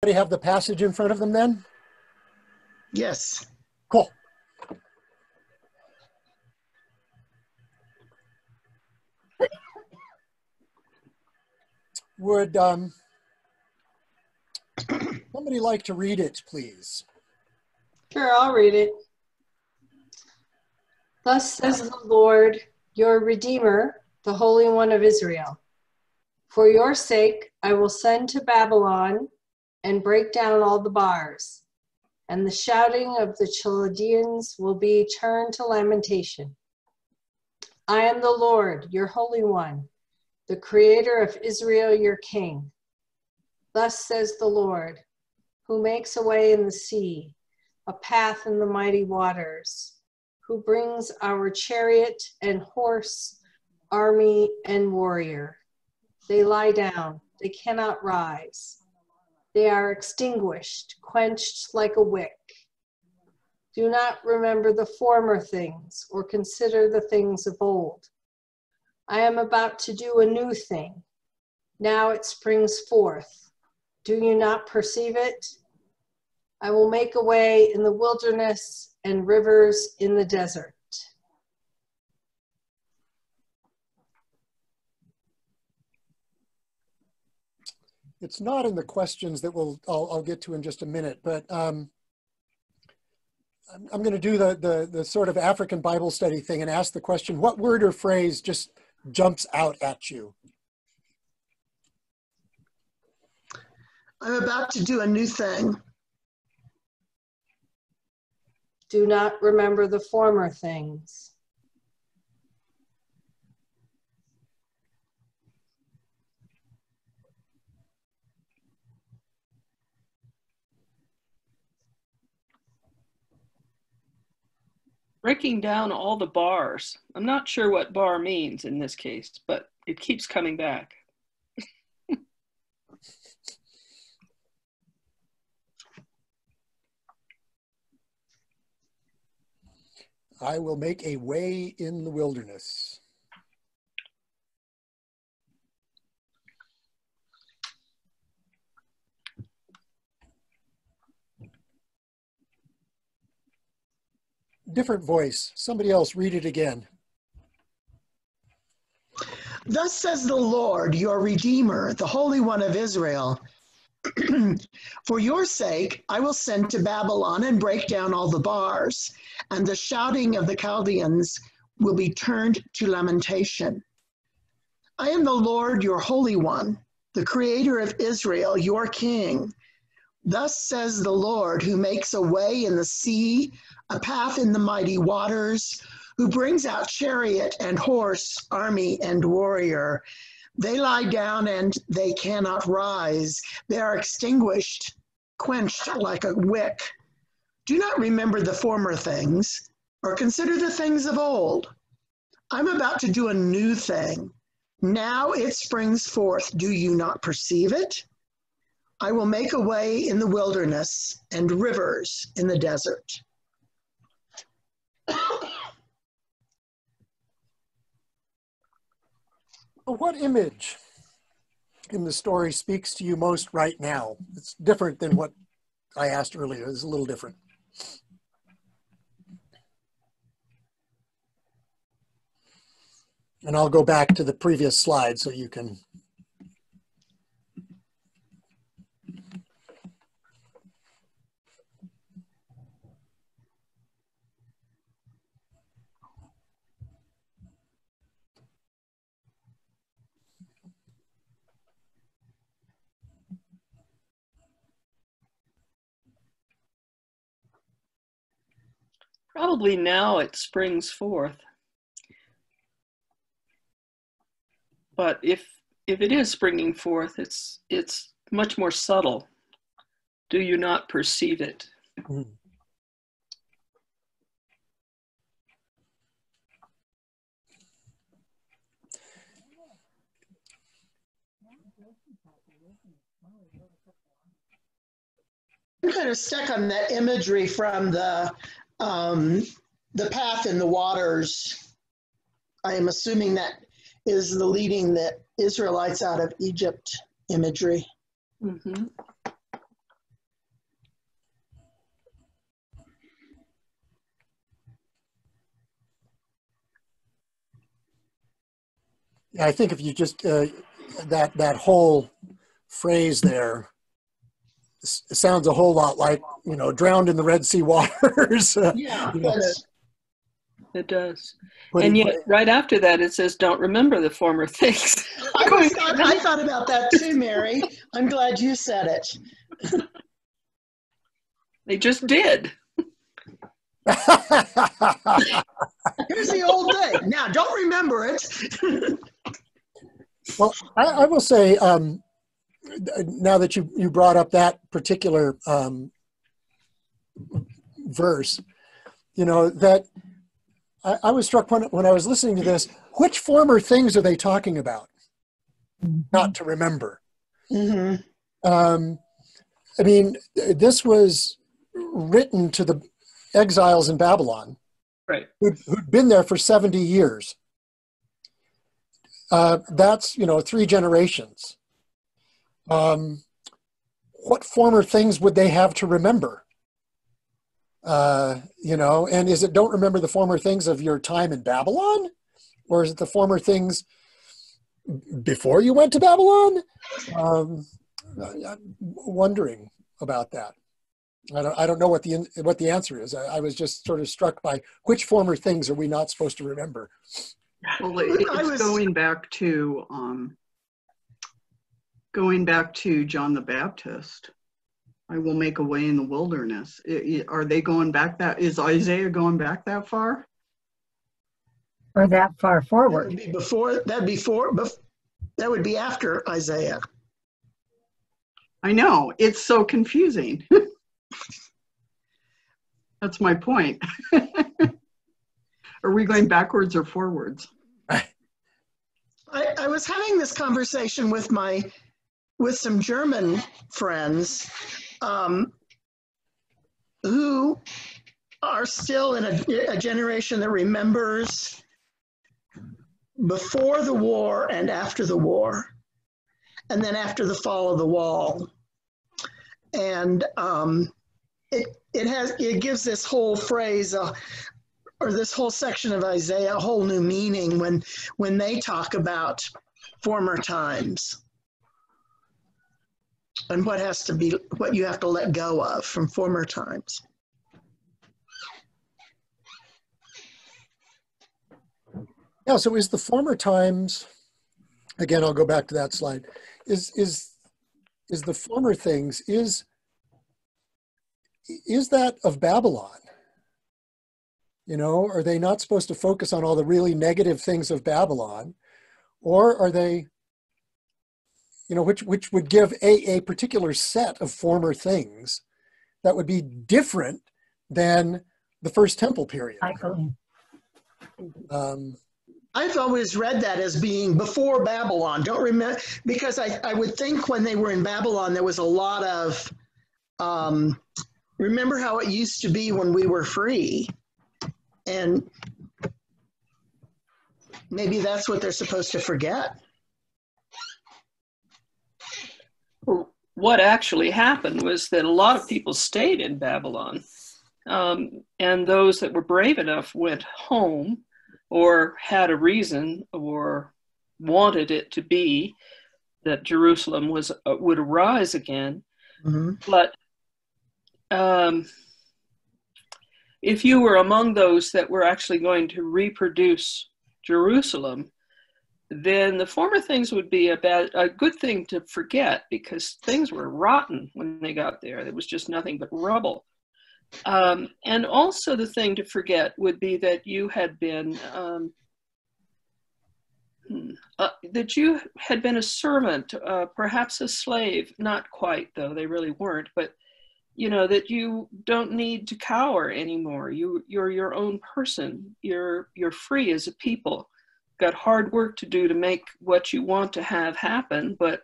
Everybody have the passage in front of them then? Yes. Cool. Would somebody like to read it, please? Sure, I'll read it. Thus says the Lord, your Redeemer, the Holy One of Israel. For your sake, I will send to Babylon and break down all the bars, and the shouting of the Chaldeans will be turned to lamentation. I am the Lord, your Holy One, the Creator of Israel, your King. Thus says the Lord, who makes a way in the sea, a path in the mighty waters, who brings our chariot and horse, army and warrior. They lie down, they cannot rise. They are extinguished, quenched like a wick. Do not remember the former things or consider the things of old. I am about to do a new thing. Now it springs forth. Do you not perceive it? I will make a way in the wilderness and rivers in the desert. It's not in the questions that I'll get to in just a minute, but I'm going to do the sort of African Bible study thing and ask the question, what word or phrase just jumps out at you? I'm about to do a new thing. Do not remember the former things. Breaking down all the bars. I'm not sure what bar means in this case, but it keeps coming back. I will make a way in the wilderness. Different voice. Somebody else read it again. Thus says the Lord, your Redeemer, the Holy One of Israel. For your sake, I will send to Babylon and break down all the bars, and the shouting of the Chaldeans will be turned to lamentation. I am the Lord, your Holy One, the Creator of Israel, your King. Thus says the Lord, who makes a way in the sea, a path in the mighty waters, who brings out chariot and horse, army and warrior. They lie down and they cannot rise. They are extinguished, quenched like a wick. Do not remember the former things, or consider the things of old. I'm about to do a new thing. Now it springs forth. Do you not perceive it? I will make a way in the wilderness and rivers in the desert. What image in the story speaks to you most right now? It's different than what I asked earlier. It's a little different. And I'll go back to the previous slide so you can. Probably now it springs forth. But if it is springing forth, it's much more subtle. Do you not perceive it? Mm. I'm kind of stuck on that imagery from the path in the waters. I am assuming that is the leading the Israelites out of Egypt imagery. Mm-hmm. Yeah, I think if you just that whole phrase there sounds a whole lot like, drowned in the Red Sea waters. Yeah, You know, It does. putting, And yet, right after that, it says, don't remember the former things. I thought about that too, Mary. I'm glad you said it. They just did. Here's the old thing. Now, don't remember it. Well, I will say, now that you brought up that particular verse, that I was struck when I was listening to this. Which former things are they talking about? Not to remember. Mm-hmm. I mean, this was written to the exiles in Babylon, Right. who'd been there for 70 years. That's, 3 generations. What former things would they have to remember? And is it don't remember the former things of your time in Babylon? Or is it the former things before you went to Babylon? I'm wondering about that. I don't know what the answer is. I was just sort of struck by which former things are we not supposed to remember? Well, it's going back to John the Baptist. I will make a way in the wilderness. Are they going back is Isaiah going back that far? Or that far forward? That would be after Isaiah. I know, it's so confusing. That's my point. Are we going backwards or forwards? I was having this conversation with some German friends who are still in a generation that remembers before the war and after the war, and then after the fall of the wall. And it gives this whole phrase or this whole section of Isaiah a whole new meaning when they talk about former times and what you have to let go of from former times. Yeah, so is the former times, again, I'll go back to that slide, is the former things, is that of Babylon? Are they not supposed to focus on all the really negative things of Babylon? Or are they, which would give a particular set of former things that would be different than the First Temple period? I've always read that as being before Babylon. Don't remember, because I would think when they were in Babylon, there was a lot of, remember how it used to be when we were free. And maybe that's what they're supposed to forget. What actually happened was that a lot of people stayed in Babylon, and those that were brave enough went home or had a reason or wanted it to be that Jerusalem would arise again. Mm-hmm. But if you were among those that were actually going to reproduce Jerusalem, then the former things would be a good thing to forget, because things were rotten when they got there. There was just nothing but rubble. And also the thing to forget would be that you had been a servant, perhaps a slave, not quite, though they really weren't, but that you don't need to cower anymore. You're your own person. You're free as a people. Got hard work to do to make what you want to have happen, but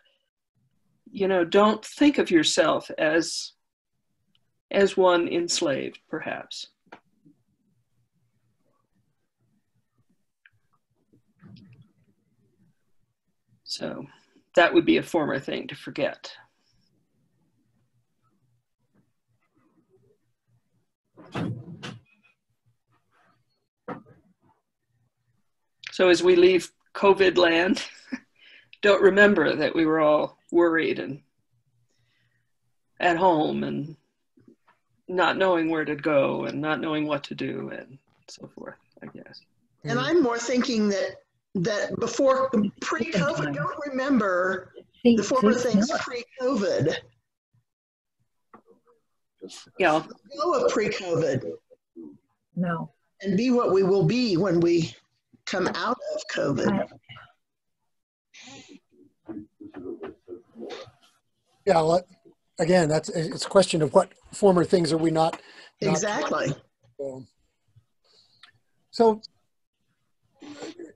don't think of yourself as one enslaved, perhaps. So that would be a former thing to forget. So as we leave COVID land don't remember that we were all worried and at home and not knowing where to go and not knowing what to do and so forth, I guess. And I'm more thinking that before pre-COVID, don't remember the former things pre-COVID. Yeah. Go of pre-COVID. No. And be what we will be when we come out of COVID. Yeah, well, again, it's a question of what former things are we not Exactly. So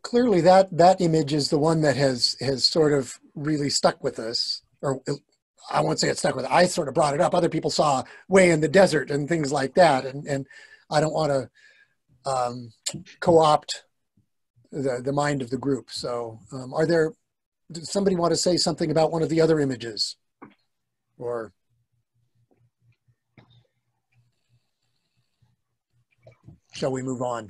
clearly that image is the one that has sort of really stuck with us, or I won't say it stuck with us. I sort of brought it up. Other people saw Way in the Desert and things like that, and I don't want to co-opt the mind of the group. So does somebody want to say something about one of the other images? Or shall we move on?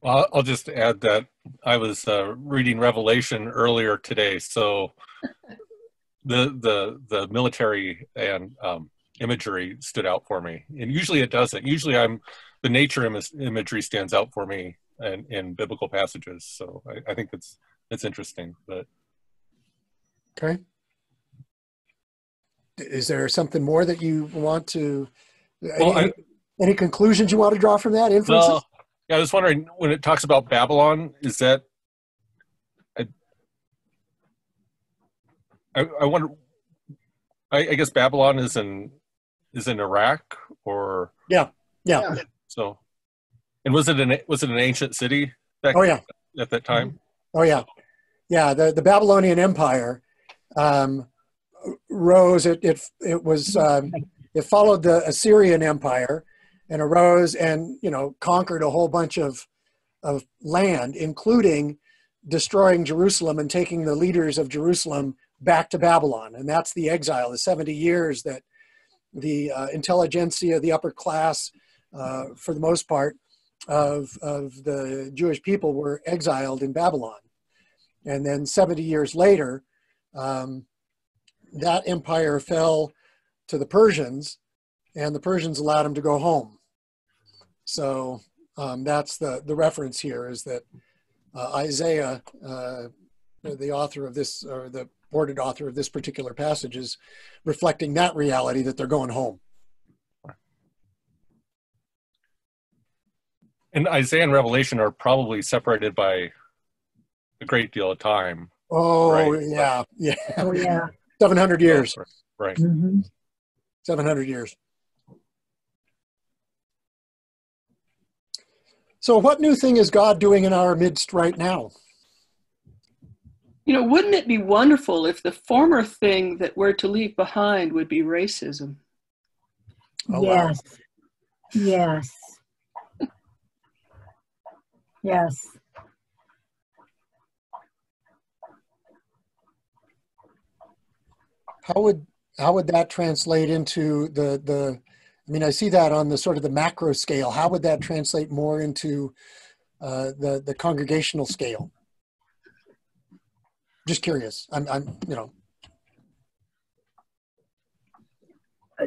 Well, I'll just add that I was reading Revelation earlier today, so the military and imagery stood out for me, and usually it doesn't. Usually, the nature imagery stands out for me in biblical passages. So I think it's interesting. But okay, is there something more that you want to? Any conclusions you want to draw from that? Inferences? Well, yeah, I was wondering, when it talks about Babylon, is that I wonder. I guess Babylon is in Iraq, or yeah. So, and was it an ancient city back at that time? Oh yeah, yeah. The Babylonian Empire rose. It followed the Assyrian Empire and arose and conquered a whole bunch of land, including destroying Jerusalem and taking the leaders of Jerusalem back to Babylon. And that's the exile, the 70 years that the intelligentsia, the upper class, for the most part, of the Jewish people were exiled in Babylon. And then 70 years later, that empire fell to the Persians, and the Persians allowed them to go home. So that's the reference here, is that Isaiah, the author of this, or the purported author of this particular passage, is reflecting that reality, that they're going home. And Isaiah and Revelation are probably separated by a great deal of time. Oh, right? Yeah. Oh, yeah. 700 years. Right. Mm-hmm. 700 years. So what new thing is God doing in our midst right now? Wouldn't it be wonderful if the former thing that we're to leave behind would be racism? Oh, yes. wow. Yes. Yes. How would that translate into the I see that on the sort of the macro scale. How would that translate more into the congregational scale? Just curious.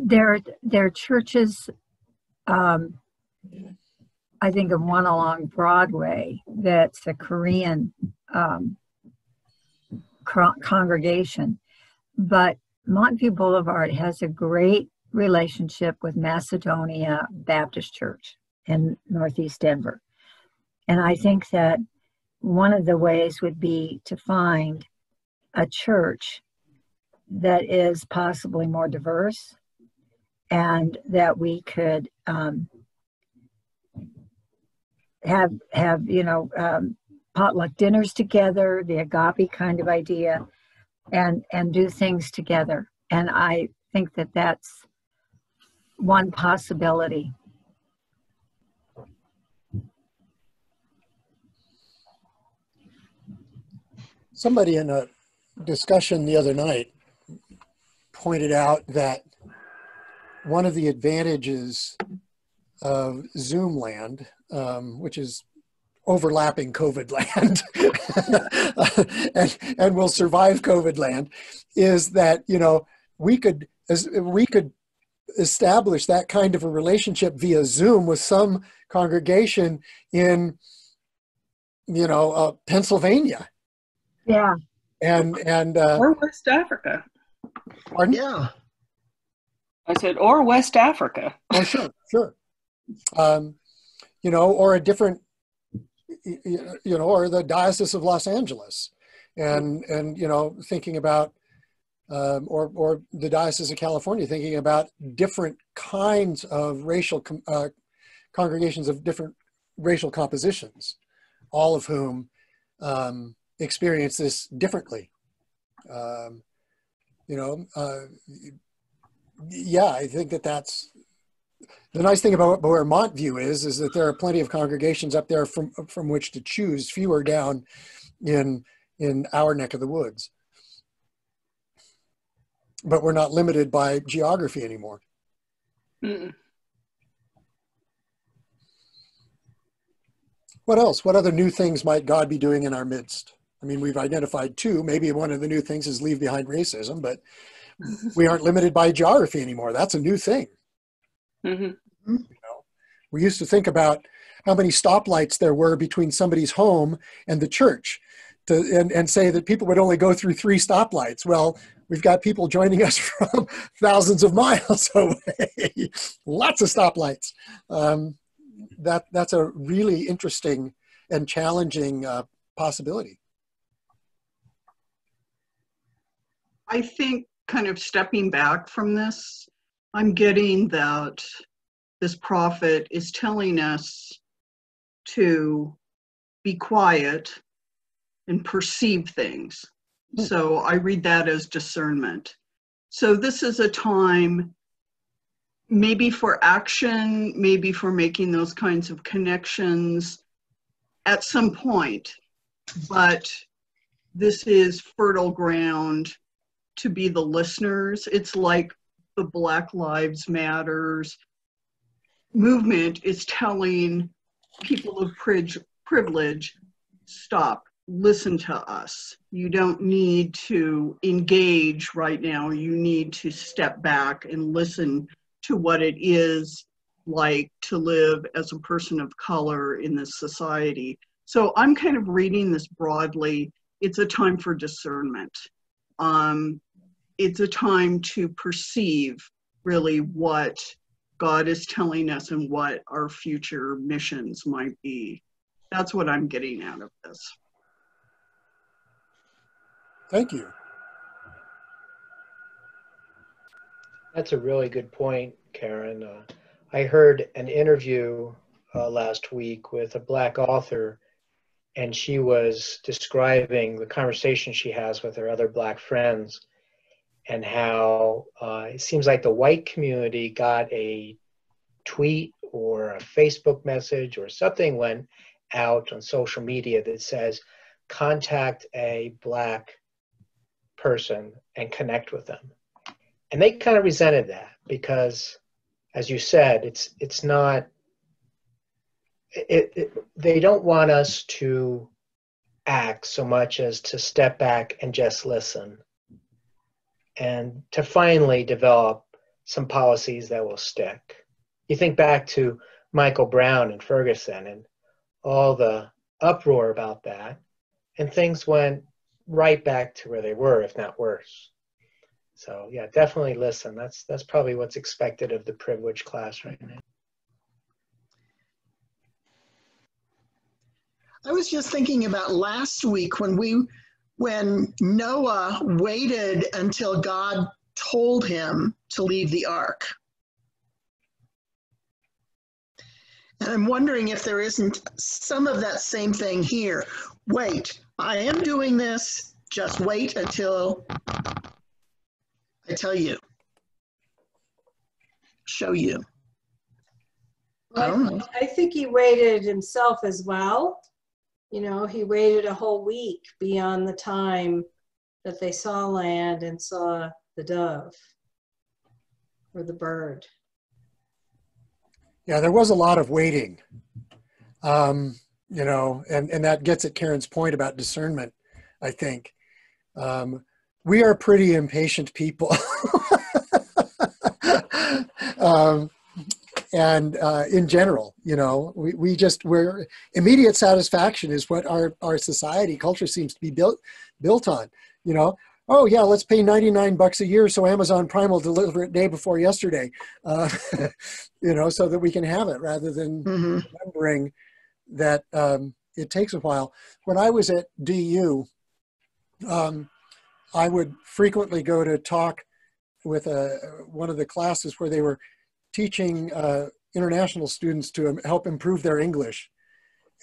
There are churches, I think of one along Broadway that's a Korean congregation, but Montview Boulevard has a great relationship with Macedonia Baptist Church in Northeast Denver. And I think that one of the ways would be to find a church that is possibly more diverse, and that we could have potluck dinners together, the agape kind of idea, and do things together. And I think that that's one possibility. Somebody in a discussion the other night pointed out that one of the advantages of Zoomland, which is overlapping COVID land and will survive COVID land, is that, you know, we could establish that kind of a relationship via Zoom with some congregation in, you know, Pennsylvania. Yeah. And or West Africa. pardon? Yeah. I said, or West Africa. Oh, sure. You know, or a different, you know, or the Diocese of Los Angeles, and you know, thinking about, or the Diocese of California, thinking about different kinds of racial congregations of different racial compositions, all of whom experience this differently. You know, yeah, I think that's the nice thing about where Montview is that there are plenty of congregations up there from which to choose, fewer down in our neck of the woods. But we're not limited by geography anymore. Mm-mm. What else? What other new things might God be doing in our midst? I mean, we've identified two. Maybe one of the new things is leave behind racism, but we aren't limited by geography anymore. That's a new thing. Mm-hmm. You know, we used to think about how many stoplights there were between somebody's home and the church, and say that people would only go through 3 stoplights. Well, we've got people joining us from thousands of miles away. Lots of stoplights. That's a really interesting and challenging possibility. I think, kind of stepping back from this, I'm getting that this prophet is telling us to be quiet and perceive things. So I read that as discernment. So this is a time maybe for action, maybe for making those kinds of connections at some point, but this is fertile ground to be the listeners. It's like the Black Lives Matters movement is telling people of privilege, stop, listen to us. You don't need to engage right now. You need to step back and listen to what it is like to live as a person of color in this society. So I'm kind of reading this broadly. It's a time for discernment. It's a time to perceive really what God is telling us and what our future missions might be. That's what I'm getting out of this. Thank you. That's a really good point, Karen. I heard an interview last week with a Black author, and she was describing the conversation she has with her other Black friends and how it seems like the white community got a tweet or a Facebook message or something went out on social media that says, contact a Black person and connect with them. And they kind of resented that because, as you said, it's not, they don't want us to act so much as to step back and just listen and to finally develop some policies that will stick. You think back to Michael Brown and Ferguson and all the uproar about that, and things went right back to where they were, if not worse. So yeah, definitely listen. That's probably what's expected of the privileged class right now. I was just thinking about last week when Noah waited until God told him to leave the ark. And I'm wondering if there isn't some of that same thing here. Wait, I am doing this. Just wait until I tell you, show you. I don't know. I think he waited himself as well. You know, he waited a whole week beyond the time that they saw land and saw the dove or the bird. Yeah, there was a lot of waiting. you know, and that gets at Karen's point about discernment, I think. We are pretty impatient people. And in general, you know, we're immediate satisfaction is what our society culture seems to be built on, you know. Oh yeah, let's pay $99 a year so Amazon Prime will deliver it day before yesterday, you know, so that we can have it, rather than remembering that it takes a while. When I was at DU, I would frequently go to talk with one of the classes where they were teaching international students to help improve their English.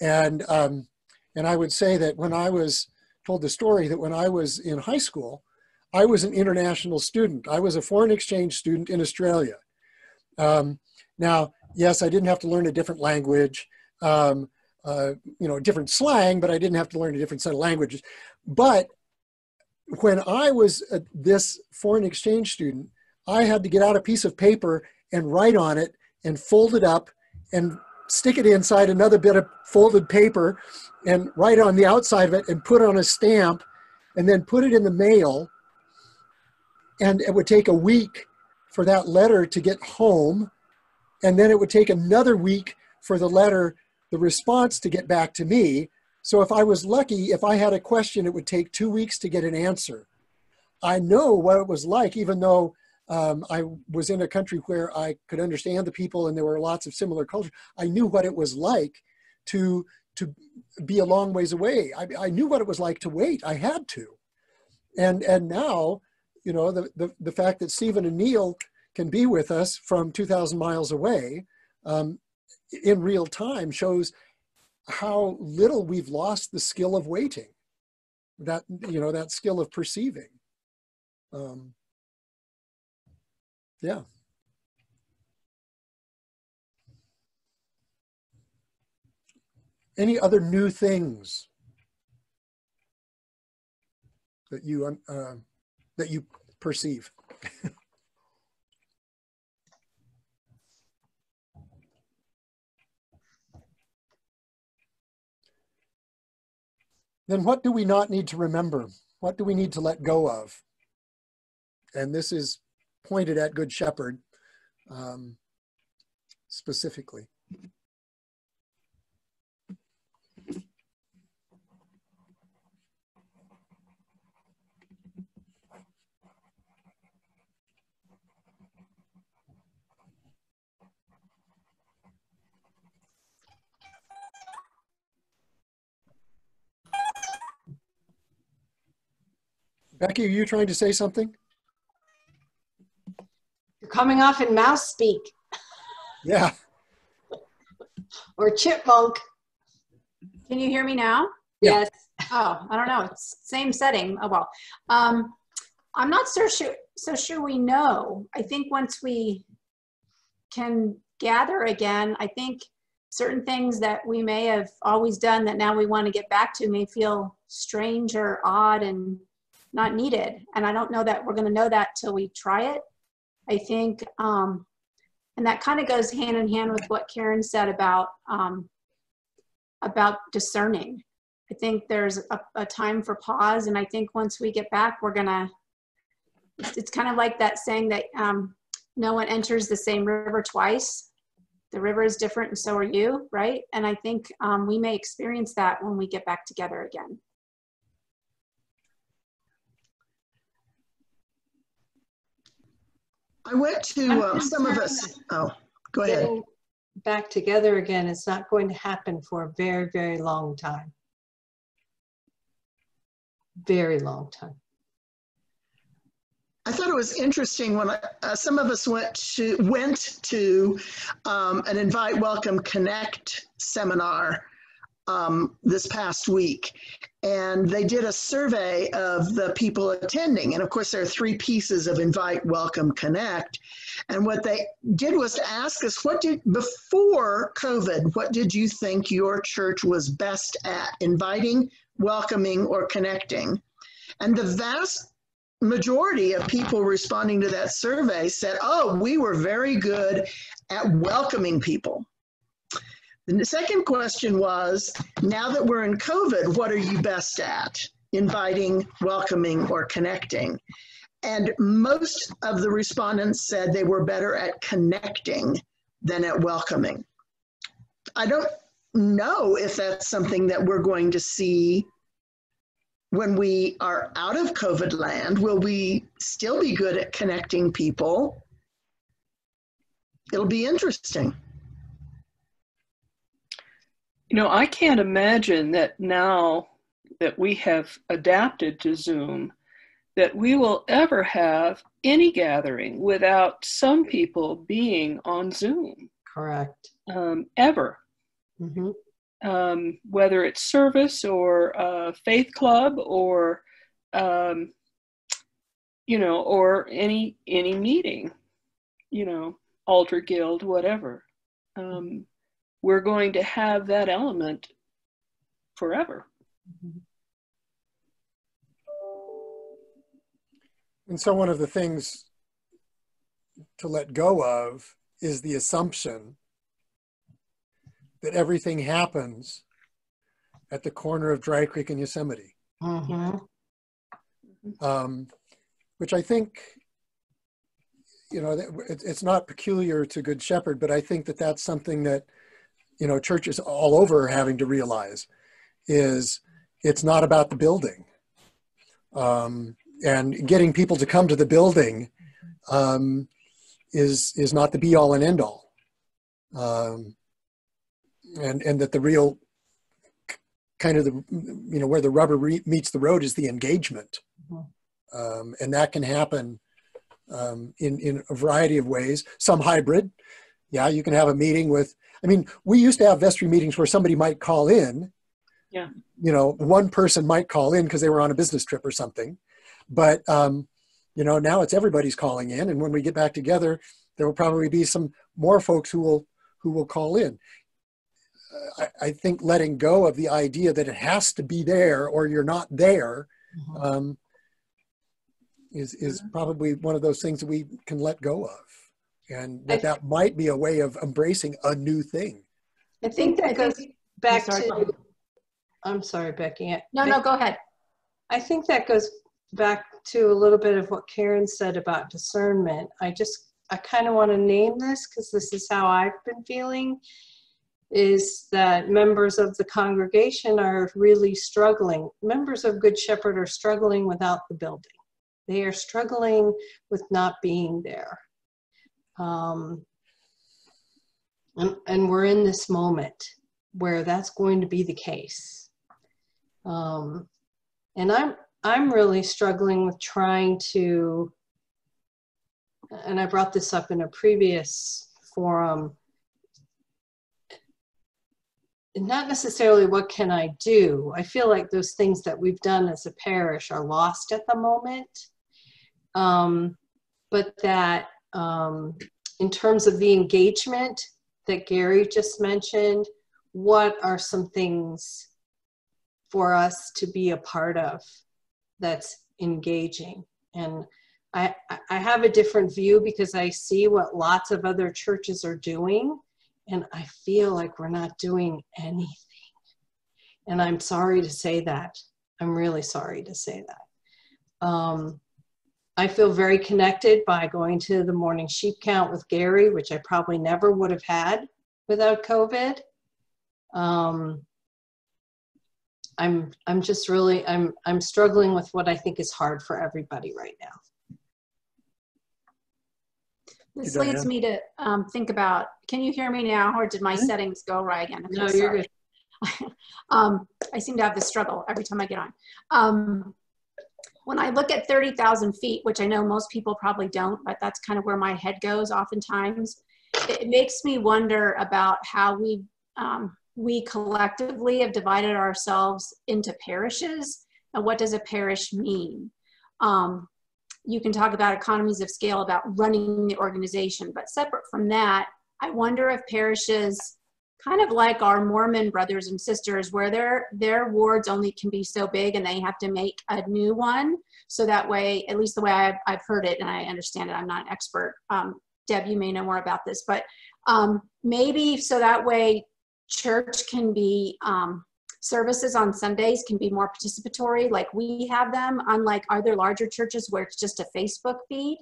And I would say that when I was told the story that when I was in high school, I was an international student. I was a foreign exchange student in Australia. Now, yes, I didn't have to learn a different language, you know, different slang, but I didn't have to learn a different set of languages. But when I was this foreign exchange student, I had to get out a piece of paper and write on it and fold it up and stick it inside another bit of folded paper and write on the outside of it and put on a stamp and then put it in the mail. And it would take a week for that letter to get home. And then it would take another week for the response to get back to me. So if I was lucky, if I had a question, it would take 2 weeks to get an answer. I know what it was like, even though I was in a country where I could understand the people and there were lots of similar cultures. I knew what it was like to be a long ways away. I knew what it was like to wait. I had to. And now, you know, the fact that Stephen and Neil can be with us from 2,000 miles away in real time shows how little we've lost the skill of waiting, that, you know, that skill of perceiving. Yeah. Any other new things that you perceive? Then what do we not need to remember? What do we need to let go of? And this is pointed at Good Shepherd specifically. Becky, are you trying to say something? You're coming off in mouse speak. Yeah. Or chipmunk. Can you hear me now? Yes. Oh, I don't know. It's same setting. Oh, well. I'm not so sure we know. I think once we can gather again, I think certain things that we may have always done that now we want to get back to may feel strange or odd and not needed. And I don't know that we're going to know that till we try it. I think, and that kind of goes hand in hand with what Karen said about discerning. I think there's a time for pause. And I think once we get back, we're going to, it's kind of like that saying that no one enters the same river twice. The river is different and so are you, right? And I think we may experience that when we get back together again. I went to some of us. Oh, go ahead. Getting back together again is not going to happen for a very, very long time. Very long time. I thought it was interesting when some of us went to an Invite, Welcome, Connect seminar this past week. And they did a survey of the people attending. And of course, there are 3 pieces of Invite, Welcome, Connect. And what they did was to ask us, before COVID, what did you think your church was best at? Inviting, welcoming, or connecting? And the vast majority of people responding to that survey said, oh, we were very good at welcoming people. The second question was, now that we're in COVID, what are you best at? Inviting, welcoming, or connecting? And most of the respondents said they were better at connecting than at welcoming. I don't know if that's something that we're going to see when we are out of COVID land. Will we still be good at connecting people? It'll be interesting. You know, I can't imagine that now that we have adapted to Zoom, that we will ever have any gathering without some people being on Zoom. Correct. Ever. Mm-hmm. Whether it's service or faith club or, you know, or any meeting, you know, altar guild, whatever. We're going to have that element forever. And so one of the things to let go of is the assumption that everything happens at the corner of Dry Creek and Yosemite. Mm-hmm. Which I think, you know, it's not peculiar to Good Shepherd, but I think that that's something that, you know, churches all over are having to realize is it's not about the building. And getting people to come to the building is not the be all and end all. And that the real kind of the, you know, where the rubber meets the road is the engagement. And that can happen in a variety of ways, some hybrid. Yeah, you can have a meeting with, I mean, we used to have vestry meetings where somebody might call in. Yeah. You know, one person might call in because they were on a business trip or something. But, you know, now it's everybody's calling in. And when we get back together, there will probably be some more folks who will call in. I think letting go of the idea that it has to be there or you're not there is probably one of those things that we can let go of. And that might be a way of embracing a new thing. I think that goes back to, I'm sorry, Becky. No, go ahead. I think that goes back to a little bit of what Karen said about discernment. I kind of want to name this because this is how I've been feeling, is that members of the congregation are really struggling. Members of Good Shepherd are struggling without the building. They are struggling with not being there. And we're in this moment where that's going to be the case. And I'm really struggling with trying to, and I brought this up in a previous forum, not necessarily what can I do. I feel like those things that we've done as a parish are lost at the moment. But that in terms of the engagement that Gary just mentioned, what are some things for us to be a part of that's engaging? And I have a different view because I see what lots of other churches are doing, and I feel like we're not doing anything. And I'm sorry to say that. I'm really sorry to say that. I feel very connected by going to the morning sheep count with Gary, which I probably never would have had without COVID. I'm just really, I'm struggling with what I think is hard for everybody right now. This leads me to think about, can you hear me now, or did my settings go right again? Okay, no, you're good. I seem to have this struggle every time I get on. When I look at 30,000 feet, which I know most people probably don't, but that's kind of where my head goes oftentimes, it makes me wonder about how we collectively have divided ourselves into parishes, and what does a parish mean? You can talk about economies of scale, about running the organization, but separate from that, I wonder if parishes, kind of like our Mormon brothers and sisters, where their wards only can be so big and they have to make a new one. So that way, at least the way I've heard it and I understand it, I'm not an expert. Deb, you may know more about this, but maybe so that way church can be, services on Sundays can be more participatory, like we have them, unlike other larger churches where it's just a Facebook feed.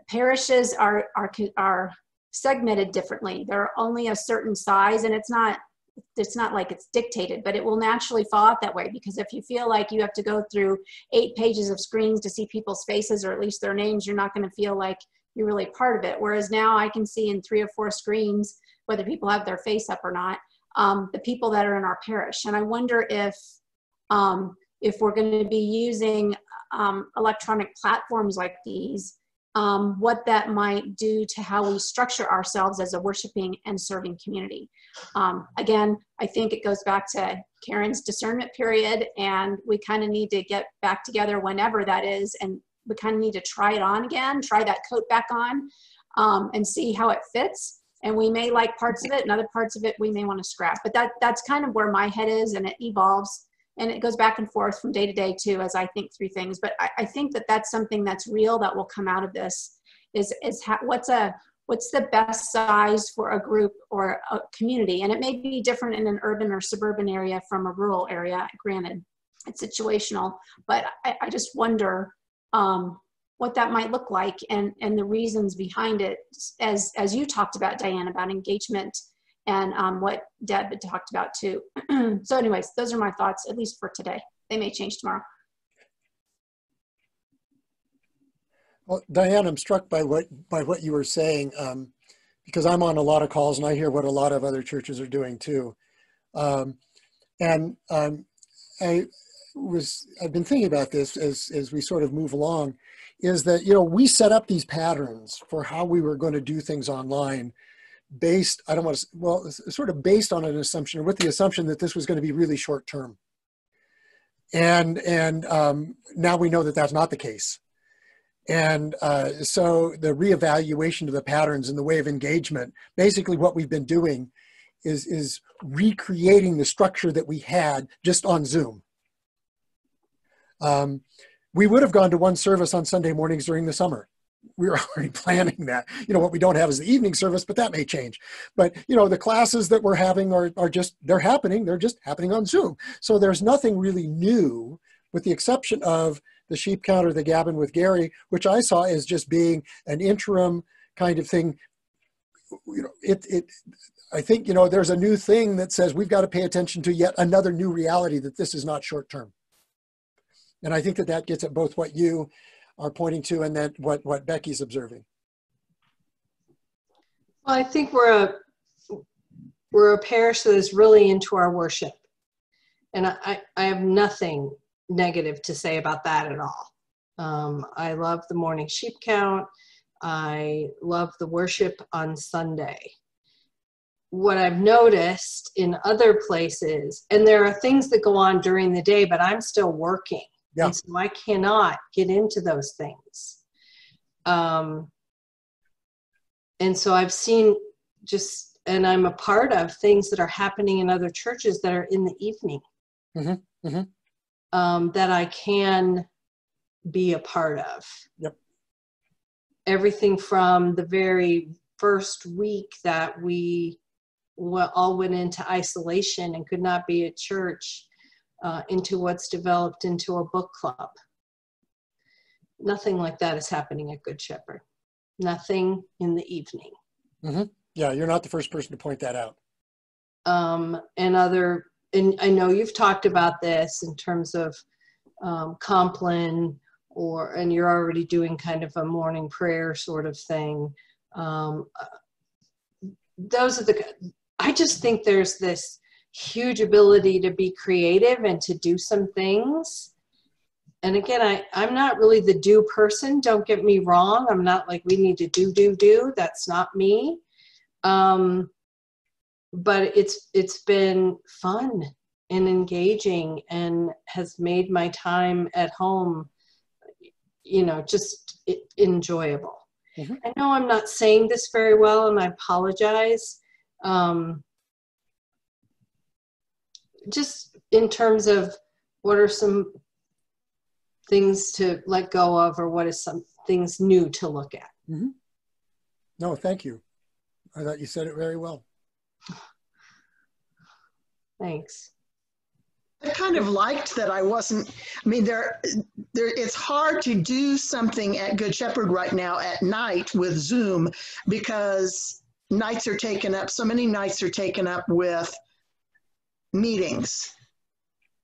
Parishes are segmented differently. They're only a certain size, and it's not like it's dictated, but it will naturally fall out that way, because if you feel like you have to go through 8 pages of screens to see people's faces, or at least their names, you're not going to feel like you're really part of it. Whereas now I can see in 3 or 4 screens, whether people have their face up or not, the people that are in our parish. And I wonder if we're going to be using electronic platforms like these, what that might do to how we structure ourselves as a worshiping and serving community. Again, I think it goes back to Karen's discernment period, and we kind of need to get back together whenever that is, and we kind of need to try it on again, try that coat back on, and see how it fits. And we may like parts of it, and other parts of it we may want to scrap. But that's kind of where my head is, and it evolves. And it goes back and forth from day to day too, as I think through things. But I think that that's something that's real that will come out of this, is what's the best size for a group or a community. And it may be different in an urban or suburban area from a rural area. Granted, it's situational, but I just wonder what that might look like, and the reasons behind it, as you talked about, Diane, about engagement, and what Deb had talked about too. So anyways, those are my thoughts, at least for today. They may change tomorrow. Well, Diane, I'm struck by what you were saying, because I'm on a lot of calls and I hear what a lot of other churches are doing too. I've been thinking about this as we sort of move along, is that, we set up these patterns for how we were going to do things online based, sort of based on an assumption, or with the assumption that this was going to be really short term. And now we know that that's not the case. And so the reevaluation of the patterns and the way of engagement, basically what we've been doing is recreating the structure that we had just on Zoom. We would have gone to one service on Sunday mornings during the summer. We were already planning that. What we don't have is the evening service, but that may change. But, the classes that we're having are just, they're just happening on Zoom. So there's nothing really new, with the exception of the sheep count or the Gabbing with Gary, which I saw as just being an interim kind of thing. I think, there's a new thing that says we've got to pay attention to yet another new reality, that this is not short term. And I think that gets at both what you are pointing to and then what Becky's observing. Well, I think we're a parish that is really into our worship. And I have nothing negative to say about that at all. I love the morning sheep count. I love the worship on Sunday. What I've noticed in other places, and there are things that go on during the day, but I'm still working. Yeah. And so I cannot get into those things. And so I've seen and I'm a part of things that are happening in other churches that are in the evening. Mm-hmm. Mm-hmm. That I can be a part of. Yep. Everything from the very first week that we all went into isolation and could not be at church, into what's developed into a book club. Nothing like that is happening at Good Shepherd. Nothing in the evening. Mm-hmm. Yeah, you're not the first person to point that out. And I know you've talked about this in terms of Compline, and you're already doing kind of a morning prayer sort of thing. I just think there's this huge ability to be creative and to do some things. And again, I'm not really the do person. Don't get me wrong. I'm not like, we need to do. That's not me. But it's been fun and engaging, and has made my time at home, just enjoyable. Mm-hmm. I know I'm not saying this very well, and I apologize. Just in terms of what are some things to let go of, or what is some things new to look at. Mm-hmm. No, thank you. I thought you said it very well. Thanks. I kind of liked that I wasn't, I mean, it's hard to do something at Good Shepherd right now at night with Zoom because nights are taken up, so many nights are taken up with meetings.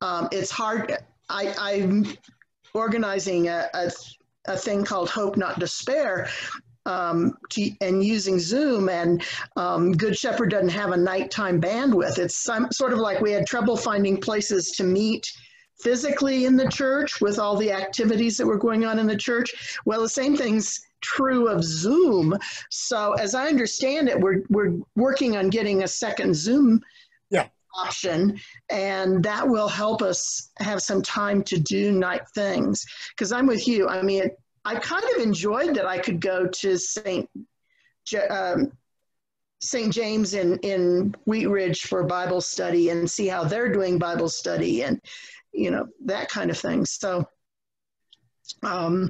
It's hard. I'm organizing a thing called Hope Not Despair, and using Zoom, and Good Shepherd doesn't have a nighttime bandwidth. It's sort of like we had trouble finding places to meet physically in the church with all the activities that were going on in the church. Well, the same thing's true of Zoom. So as I understand it, we're working on getting a second Zoom option, and that will help us have some time to do night things. Because I'm with you. I mean, I kind of enjoyed that I could go to St. James in Wheat Ridge for Bible study and see how they're doing Bible study and, you know, that kind of thing. So I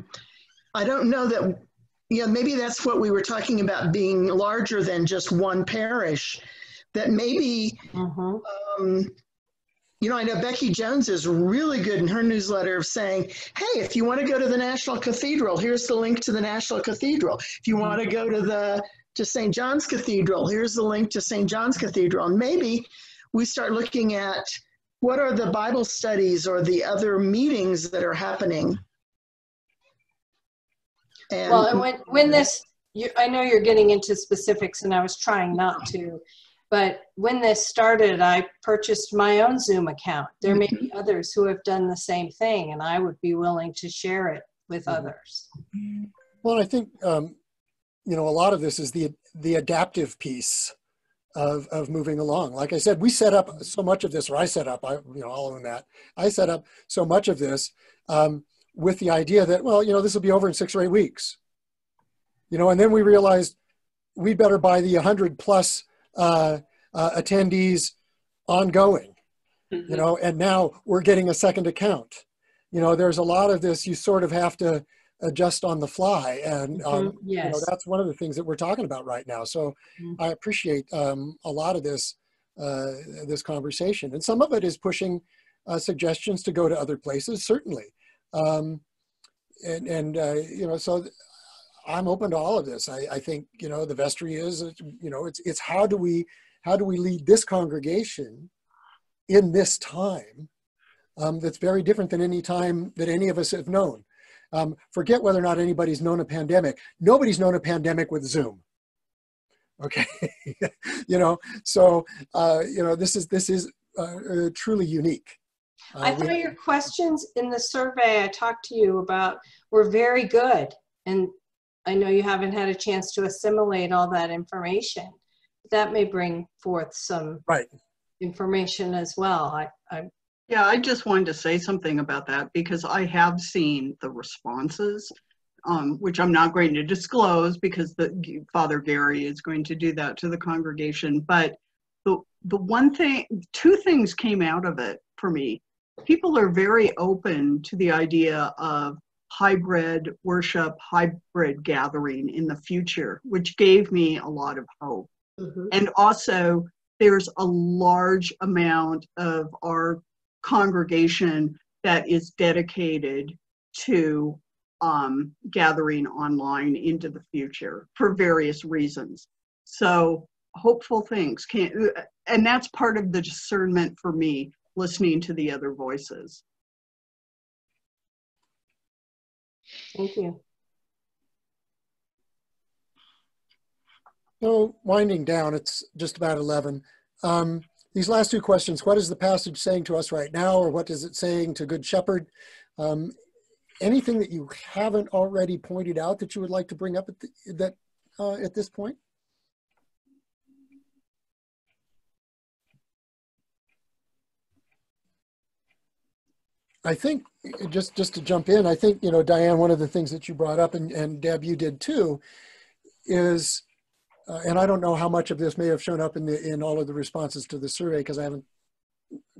don't know that, you know, maybe that's what we were talking about, being larger than just one parish, that maybe, you know, I know Becky Jones is really good in her newsletter of saying, hey, if you want to go to the National Cathedral, here's the link to the National Cathedral. If you want to go to St. John's Cathedral, here's the link to St. John's Cathedral. And maybe we start looking at what are the Bible studies or the other meetings that are happening. And, well, and when this, I know you're getting into specifics, and I was trying not to, but when this started, I purchased my own Zoom account. There may be others who have done the same thing, and I would be willing to share it with others. Well, I think, you know, a lot of this is the adaptive piece of moving along. Like I said, we set up so much of this, or I set up, I'll own that. I set up so much of this with the idea that, well, you know, this will be over in 6 or 8 weeks. You know, and then we realized we better buy the 100 plus attendees ongoing, you know, and now we're getting a second account. You know, there's a lot of this, you sort of have to adjust on the fly. And, you know, that's one of the things that we're talking about right now. So I appreciate a lot of this, this conversation. And some of it is pushing suggestions to go to other places, certainly. You know, so I'm open to all of this. I think, you know, the vestry is, you know, it's how do we lead this congregation in this time that's very different than any time that any of us have known. Forget whether or not anybody's known a pandemic. Nobody's known a pandemic with Zoom. Okay, you know, so you know, this is truly unique. I thought your questions in the survey I talked to you about were very good, and I know you haven't had a chance to assimilate all that information. That may bring forth some information as well. Yeah, I just wanted to say something about that because I have seen the responses, which I'm not going to disclose because Father Gary is going to do that to the congregation. But the one thing, 2 things came out of it for me. People are very open to the idea of hybrid worship, hybrid gathering in the future, which gave me a lot of hope. And also, there's a large amount of our congregation that is dedicated to gathering online into the future for various reasons. So hopeful things and that's part of the discernment for me, listening to the other voices. Thank you. So winding down, it's just about 11. These last 2 questions, what is the passage saying to us right now, or what is it saying to Good Shepherd? Anything that you haven't already pointed out that you would like to bring up at this point? I think, just to jump in, I think, you know, Diane, one of the things that you brought up, and Deb, you did too, is, and I don't know how much of this may have shown up in all of the responses to the survey because I haven't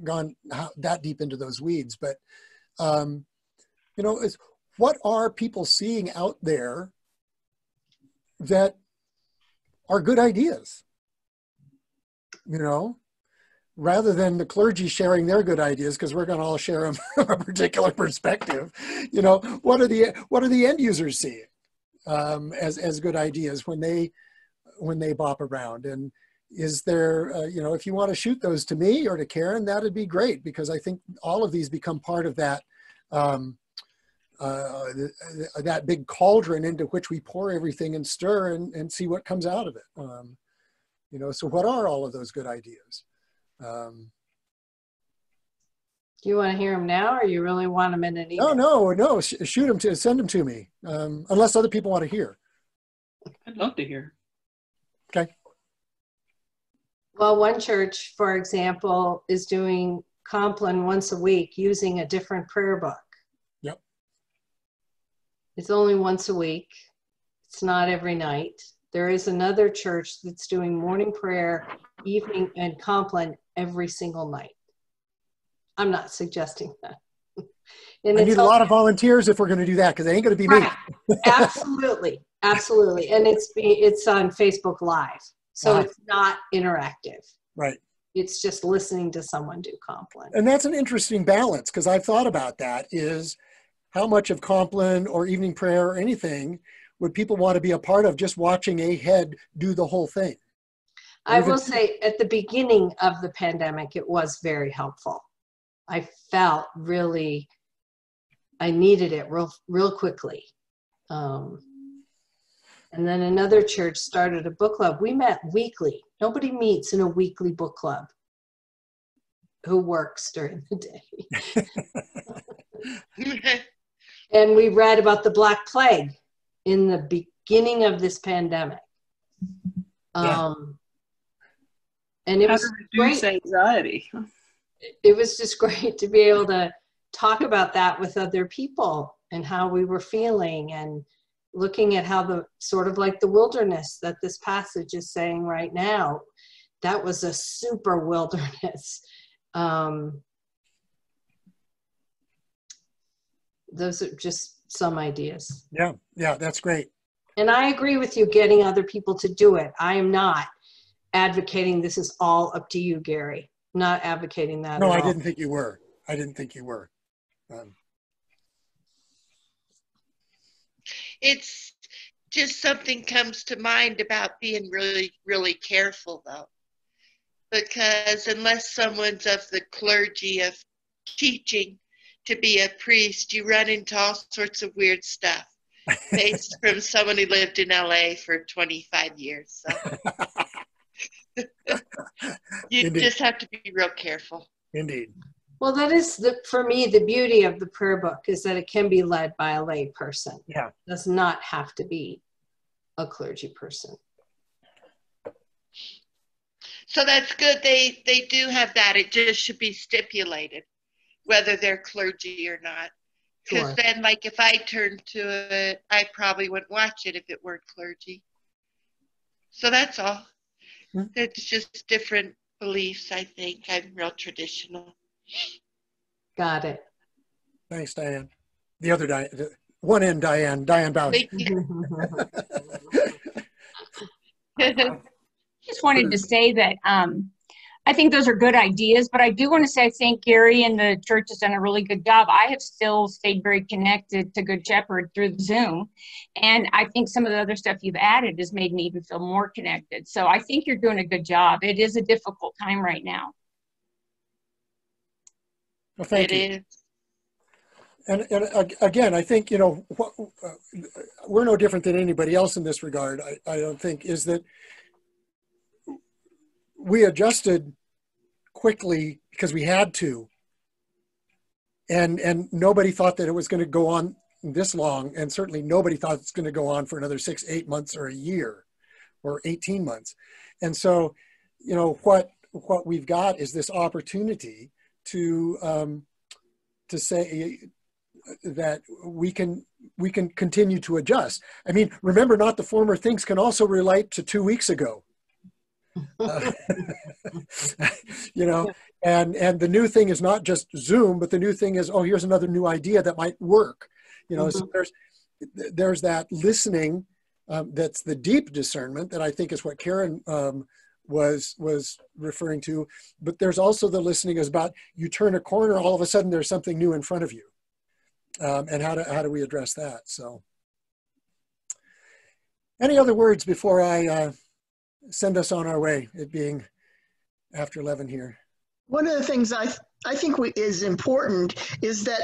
gone that deep into those weeds, but, you know, what are people seeing out there that are good ideas? you know, rather than the clergy sharing their good ideas, because we're going to all share them from a particular perspective. You know, what are the end users seeing as good ideas when they bop around? And is there, you know, if you want to shoot those to me or to Karen, that'd be great, because I think all of these become part of that that big cauldron into which we pour everything and stir and see what comes out of it. You know, so what are all of those good ideas? Do you want to hear them now, or you really want them in an email? No, shoot them send them to me, unless other people want to hear. I'd love to hear. Okay. Well, one church, for example, is doing Compline once a week using a different prayer book. Yep. It's only once a week. It's not every night. There is another church that's doing morning prayer, evening, and Compline every single night. I'm not suggesting that. And I need a lot of volunteers if we're going to do that, because it ain't going to be me. Absolutely, absolutely. And it's on Facebook Live, so it's not interactive. Right. It's just listening to someone do Compline. And that's an interesting balance, because I've thought about that, is how much of Compline or evening prayer or anything would people want to be a part of just watching a head do the whole thing? I will say at the beginning of the pandemic, it was very helpful. I felt really, I needed it real quickly. And then another church started a book club. We met weekly. Nobody meets in a weekly book club who works during the day. And we read about the Black Plague in the beginning of this pandemic. And it was great. Anxiety. It was just great to be able to talk about that with other people and how we were feeling, and looking at how the sort of like the wilderness that this passage is saying right now, that was a super wilderness. Those are just some ideas. Yeah, that's great. And I agree with you, getting other people to do it. I am not advocating this is all up to you, Gary. I'm not advocating that No, at I all. didn't think you were. I didn't think you were. It's just something comes to mind about being really, really careful, though. Because unless someone's of the clergy of teaching to be a priest, you run into all sorts of weird stuff. Based from someone who lived in LA for 25 years. So. You Indeed. Just have to be real careful. Indeed. Well, that is, for me, the beauty of the prayer book is that it can be led by a lay person. Yeah. It does not have to be a clergy person. So that's good. They do have that. It just should be stipulated whether they're clergy or not. Because Sure. then, like, if I turned to it, I probably wouldn't watch it if it weren't clergy. So that's all. It's just different beliefs, I think. I'm real traditional. Got it. Thanks, Diane. The other Diane, one end Diane Bowden. Just wanted to say that I think those are good ideas, but I do want to say I think Gary and the church has done a really good job. I have still stayed very connected to Good Shepherd through Zoom, and I think some of the other stuff you've added has made me even feel more connected. So I think you're doing a good job. It is a difficult time right now. Well, thank you. And again, I think, you know, we're no different than anybody else in this regard. I don't think, is that we adjusted quickly because we had to, and nobody thought that it was going to go on this long, and certainly nobody thought it's going to go on for another 6, 8 months or a year or 18 months. And so, you know, what we've got is this opportunity to say that we can continue to adjust. I mean, remember, not the former things can also relate to 2 weeks ago. You know, and the new thing is not just Zoom, but the new thing is, oh, here's another new idea that might work. You know, so there's that listening. That's the deep discernment that I think is what Karen was referring to, but there's also the listening is about you turn a corner, all of a sudden there's something new in front of you. And how do we address that? So any other words before I send us on our way, it being after 11 here? One of the things I think is important is that,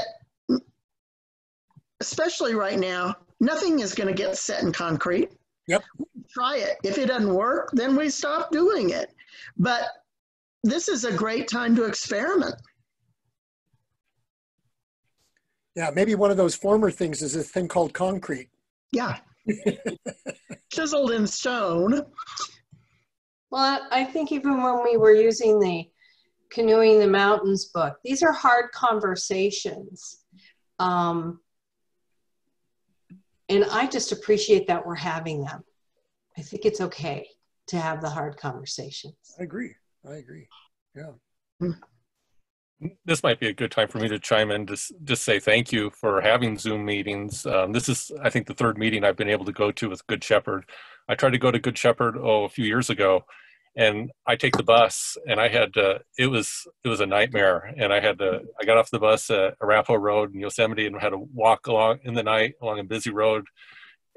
especially right now, nothing is going to get set in concrete. Yep. Try it. If it doesn't work, then we stop doing it. But this is a great time to experiment. Yeah, maybe one of those former things is a thing called concrete. Yeah. Chiseled in stone. Well, I think even when we were using the Canoeing the Mountains book, these are hard conversations. And I just appreciate that we're having them. I think it's okay to have the hard conversations. I agree. Yeah. This might be a good time for me to chime in, just say thank you for having Zoom meetings. This is, I think, the third meeting I've been able to go to with Good Shepherd. I tried to go to Good Shepherd, a few years ago, and I take the bus, and I had to, it was a nightmare. And I got off the bus at Arapahoe Road in Yosemite and had to walk along in the night along a busy road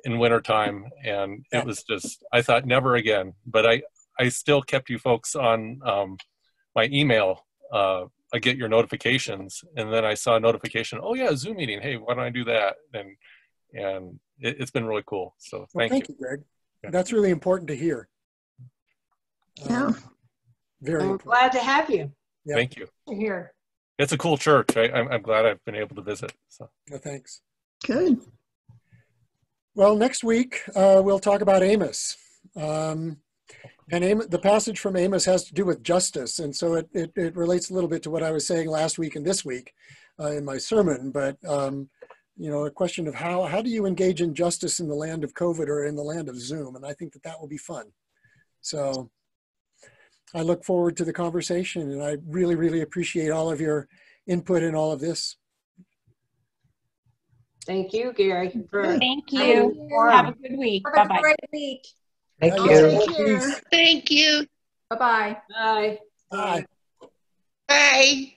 in wintertime. And it was just, I thought never again, but I still kept you folks on my email. I get your notifications, and then I saw a notification, oh yeah, Zoom meeting, hey, why don't I do that? And it's been really cool. So thank you, Greg. Yeah. That's really important to hear. Yeah. Very I'm important. glad to have you. Yeah. Thank you. Here. It's a cool church. I'm glad I've been able to visit. So. Well, thanks. Good. Well, next week we'll talk about Amos. And the passage from Amos has to do with justice. And so it relates a little bit to what I was saying last week and this week in my sermon. But, you know, a question of how do you engage in justice in the land of COVID or in the land of Zoom? And I think that will be fun. So I look forward to the conversation, and I really, really appreciate all of your input in all of this. Thank you, Gary. Thank you. Have a good week. Have Bye-bye. a great week. Thank Take you. care. Thank you. Bye-bye. Bye. Bye. Bye.